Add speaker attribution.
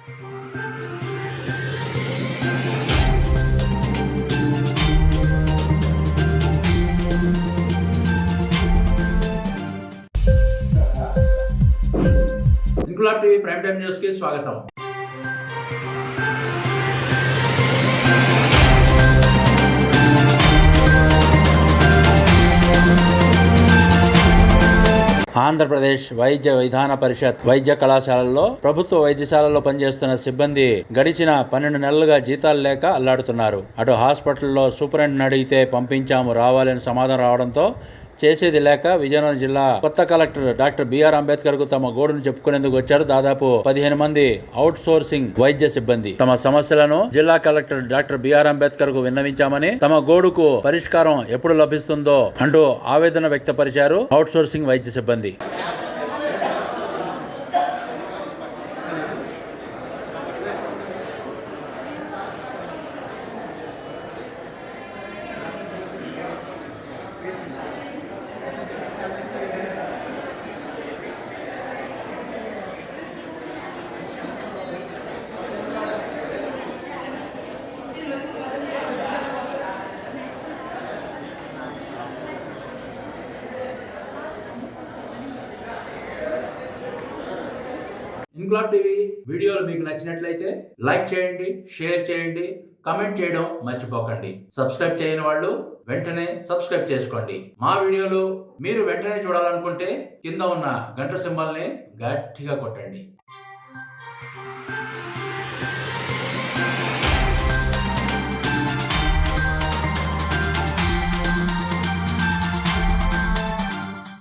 Speaker 1: Inquilab TV prime time news కి స్వాగతం. ఆంధ్రప్రదేశ్ వైద్య విధాన పరిషత్ వైద్య కళాశాలల్లో ప్రభుత్వ వైద్యశాలలో పనిచేస్తున్న సిబ్బంది గడిచిన 12 నెలలుగా జీతాలు లేక అల్లాడుతున్నారు. అటు హాస్పిటల్లో సూపరింటెండెంట్ అడిగితే పంపించాము రావాలని సమాధానం రావడంతో చేసేది లేక విజయనగరం జిల్లా కొత్త కలెక్టర్ డాక్టర్ బిఆర్ అంబేద్కర్ కు తమ గోడును చెప్పుకునేందుకు వచ్చారు. దాదాపు 15 మంది అవుట్ సోర్సింగ్ వైద్య సిబ్బంది తమ సమస్యలను జిల్లా కలెక్టర్ డాక్టర్ బిఆర్ అంబేద్కర్ కు విన్నవించామని, తమ గోడుకు పరిష్కారం ఎప్పుడు లభిస్తుందో అంటూ ఆవేదన వ్యక్తపరిచారు అవుట్ సోర్సింగ్ వైద్య సిబ్బంది. ఇంక్లాబ్ టీవీ వీడియోలు మీకు నచ్చినట్లయితే లైక్ చేయండి, షేర్ చేయండి, కామెంట్ చేయడం మర్చిపోకండి. సబ్స్క్రైబ్ చేయని వాళ్ళు వెంటనే సబ్స్క్రైబ్ చేసుకోండి. మా వీడియోలు మీరు వెంటనే చూడాలనుకుంటే కింద ఉన్న గంట సింబల్ని గట్టిగా కొట్టండి.